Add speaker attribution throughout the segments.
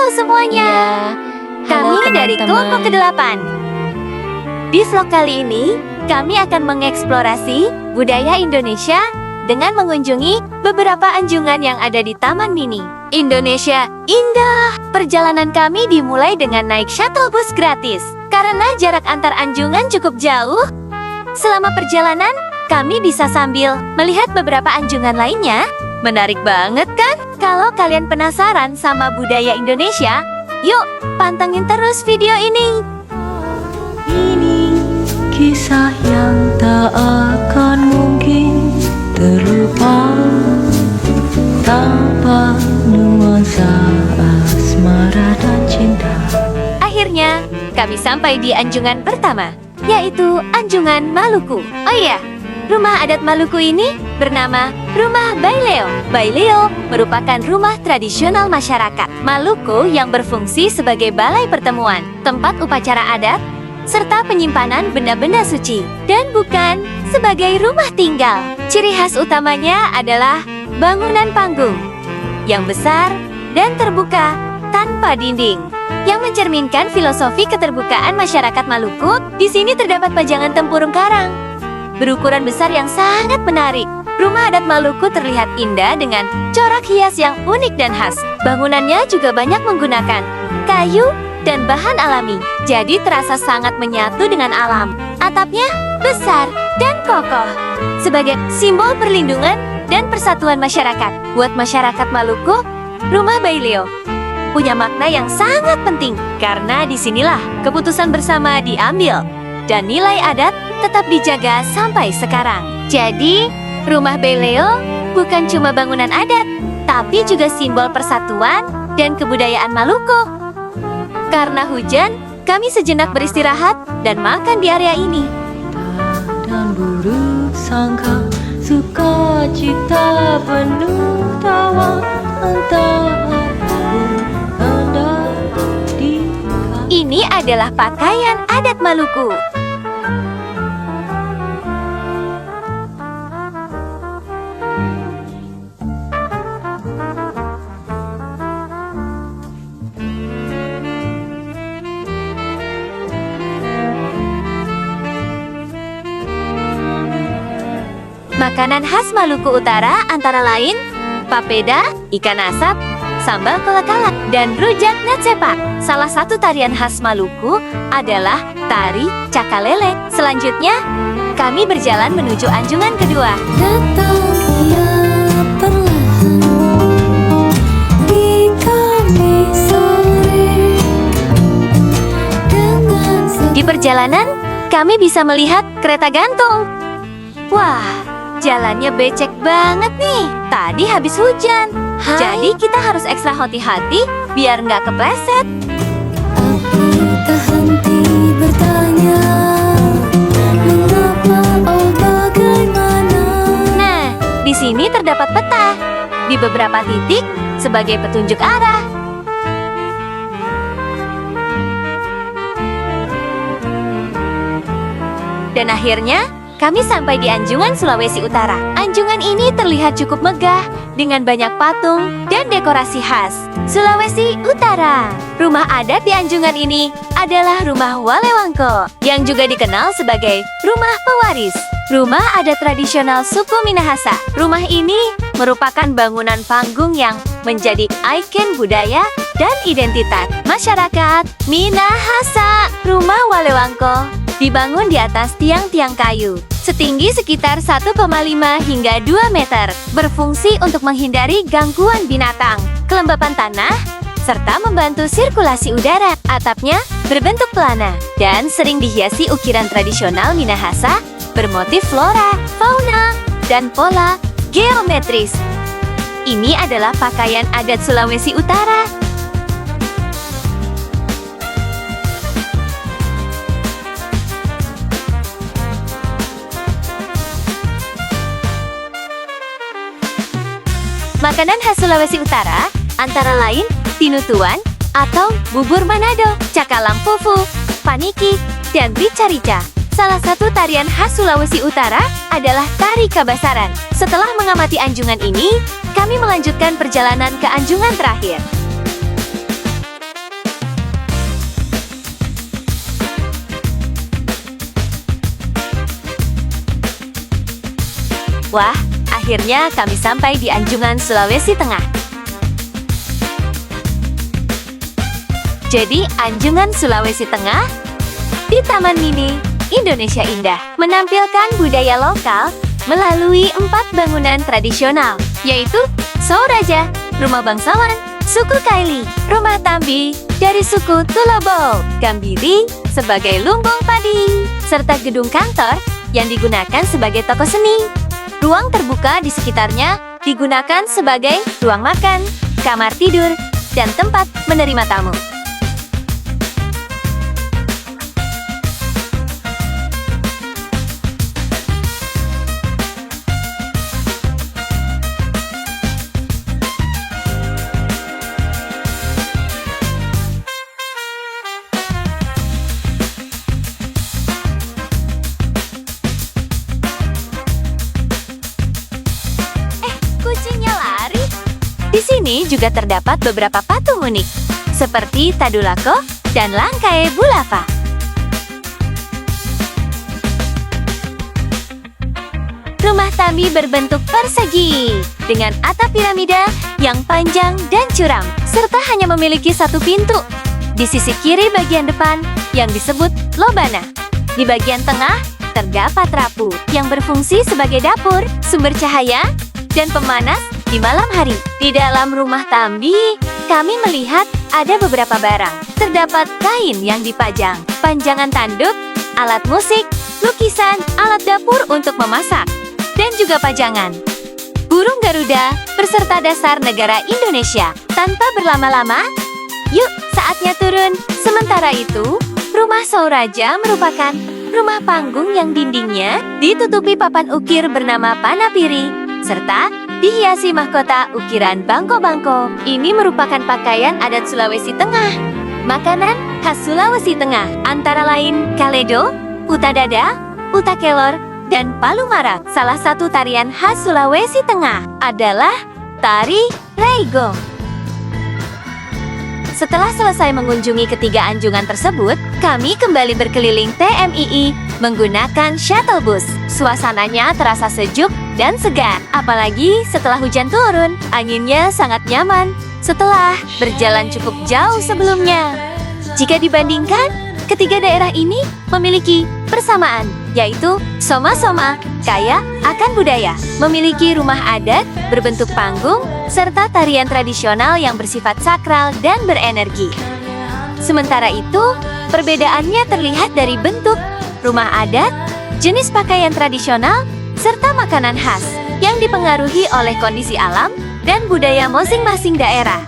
Speaker 1: Halo semuanya, kami dari kelompok ke-8. Di vlog kali ini, kami akan mengeksplorasi budaya Indonesia dengan mengunjungi beberapa anjungan yang ada di Taman Mini. Indonesia indah! Perjalanan kami dimulai dengan naik shuttle bus gratis. Karena jarak antar anjungan cukup jauh, selama perjalanan, kami bisa sambil melihat beberapa anjungan lainnya. Menarik banget kan? Kalau kalian penasaran sama budaya Indonesia, yuk pantengin terus video ini.
Speaker 2: Ini kisah yang tak akan mungkin terlupa, tanpa nuansa asmara dan cinta.
Speaker 1: Akhirnya, kami sampai di anjungan pertama, yaitu Anjungan Maluku. Oh iya, rumah adat Maluku ini bernama Rumah Baileo. Baileo merupakan rumah tradisional masyarakat Maluku yang berfungsi sebagai balai pertemuan, tempat upacara adat, serta penyimpanan benda-benda suci, dan bukan sebagai rumah tinggal. Ciri khas utamanya adalah bangunan panggung yang besar dan terbuka tanpa dinding, yang mencerminkan filosofi keterbukaan masyarakat Maluku. Di sini terdapat pajangan tempurung karang berukuran besar yang sangat menarik. Rumah adat Maluku terlihat indah dengan corak hias yang unik dan khas. Bangunannya juga banyak menggunakan kayu dan bahan alami, jadi terasa sangat menyatu dengan alam. Atapnya besar dan kokoh, sebagai simbol perlindungan dan persatuan masyarakat. Buat masyarakat Maluku, Rumah Baileo punya makna yang sangat penting, karena disinilah keputusan bersama diambil, dan nilai adat tetap dijaga sampai sekarang. Jadi, Rumah Baileo bukan cuma bangunan adat, tapi juga simbol persatuan dan kebudayaan Maluku. Karena hujan, kami sejenak beristirahat dan makan di area ini.
Speaker 2: Dan buruk sangka, sukacita penuh tawa, entah apapun hendak dikatakan.
Speaker 1: Ini adalah pakaian adat Maluku. Makanan khas Maluku Utara antara lain papeda, ikan asap, sambal kolakala, dan rujak natsepa. Salah satu tarian khas Maluku adalah tari cakalele. Selanjutnya, kami berjalan menuju anjungan kedua.
Speaker 2: Datang ia perlahan di Kamis sore dengan
Speaker 1: Di perjalanan, kami bisa melihat kereta gantung. Wah, jalannya becek banget nih. Tadi habis hujan, jadi kita harus ekstra hati-hati biar nggak kepleset.
Speaker 2: aku tak henti bertanya, mengapa oh bagaimana.
Speaker 1: Nah, di sini terdapat peta di beberapa titik sebagai petunjuk arah. Dan akhirnya, kami sampai di Anjungan Sulawesi Utara. Anjungan ini terlihat cukup megah dengan banyak patung dan dekorasi khas Sulawesi Utara. Rumah adat di Anjungan ini adalah Rumah Walewangko, yang juga dikenal sebagai Rumah Pewaris. Rumah adat tradisional suku Minahasa. Rumah ini merupakan bangunan panggung yang menjadi ikon budaya dan identitas masyarakat Minahasa. Rumah Walewangko dibangun di atas tiang-tiang kayu setinggi sekitar 1,5 hingga 2 meter, berfungsi untuk menghindari gangguan binatang, kelembapan tanah, serta membantu sirkulasi udara. Atapnya berbentuk pelana dan sering dihiasi ukiran tradisional Minahasa bermotif flora, fauna, dan pola geometris. Ini adalah pakaian adat Sulawesi Utara. Makanan khas Sulawesi Utara antara lain tinutuan atau bubur Manado, cakalang fufu, paniki, dan rica-rica. Salah satu tarian khas Sulawesi Utara adalah tari Kabasaran. Setelah mengamati anjungan ini, kami melanjutkan perjalanan ke anjungan terakhir. Wah, akhirnya kami sampai di Anjungan Sulawesi Tengah. Jadi, Anjungan Sulawesi Tengah di Taman Mini Indonesia Indah menampilkan budaya lokal melalui 4 bangunan tradisional, yaitu Sauraja, rumah bangsawan suku Kaili, rumah Tambi dari suku Tulobo, Gambiri sebagai lumbung padi, serta gedung kantor yang digunakan sebagai toko seni. Ruang terbuka di sekitarnya digunakan sebagai ruang makan, kamar tidur, dan tempat menerima tamu. Kucingnya lari. Di sini juga terdapat beberapa patung unik, seperti Tadulako dan Langkae Bulava. Rumah Tambi berbentuk persegi, dengan atap piramida yang panjang dan curam, serta hanya memiliki 1 pintu. Di sisi kiri bagian depan yang disebut lobana. Di bagian tengah terdapat rapu yang berfungsi sebagai dapur, sumber cahaya, dan pemanas di malam hari. Di dalam rumah Tambi, kami melihat ada beberapa barang. Terdapat kain yang dipajang, panjangan tanduk, alat musik, lukisan, alat dapur untuk memasak, dan juga pajangan. Burung Garuda beserta dasar negara Indonesia. Tanpa berlama-lama, yuk saatnya turun. Sementara itu, rumah Sauraja merupakan rumah panggung yang dindingnya ditutupi papan ukir bernama Panapiri, serta dihiasi mahkota ukiran bangko-bangko. Ini merupakan pakaian adat Sulawesi Tengah. Makanan khas Sulawesi Tengah antara lain kaledo, uta dada, uta kelor, dan palu mara. Salah satu tarian khas Sulawesi Tengah adalah tari reigo. Setelah selesai mengunjungi ketiga anjungan tersebut, kami kembali berkeliling TMII menggunakan shuttle bus. Suasananya terasa sejuk dan segar, apalagi setelah hujan turun. Anginnya sangat nyaman setelah berjalan cukup jauh sebelumnya. Jika dibandingkan, ketiga daerah ini memiliki persamaan, yaitu sama-sama kaya akan budaya, memiliki rumah adat berbentuk panggung, serta tarian tradisional yang bersifat sakral dan berenergi. Sementara itu, perbedaannya terlihat dari bentuk rumah adat, jenis pakaian tradisional, serta makanan khas yang dipengaruhi oleh kondisi alam dan budaya masing-masing daerah.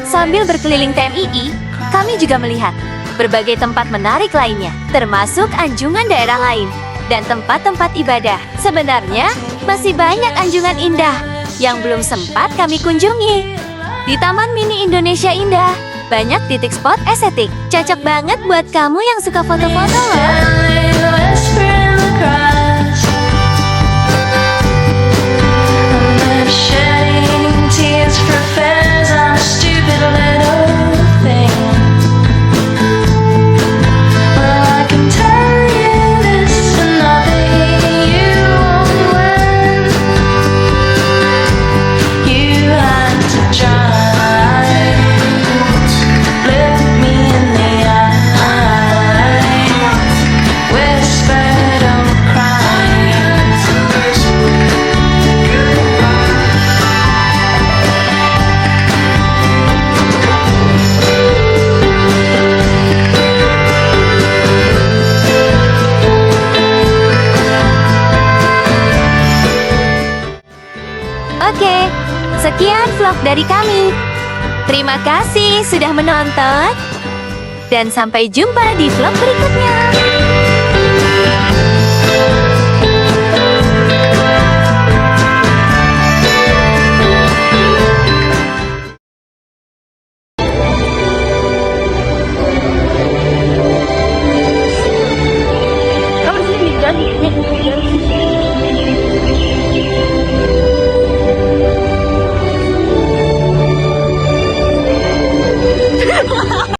Speaker 1: Sambil berkeliling TMII, kami juga melihat berbagai tempat menarik lainnya, termasuk anjungan daerah lain dan tempat-tempat ibadah. Sebenarnya, masih banyak anjungan indah yang belum sempat kami kunjungi. Di Taman Mini Indonesia Indah, banyak titik spot estetik. Cocok banget buat kamu yang suka foto-foto loh. Oke, sekian vlog dari kami. Terima kasih sudah menonton, dan sampai jumpa di vlog berikutnya.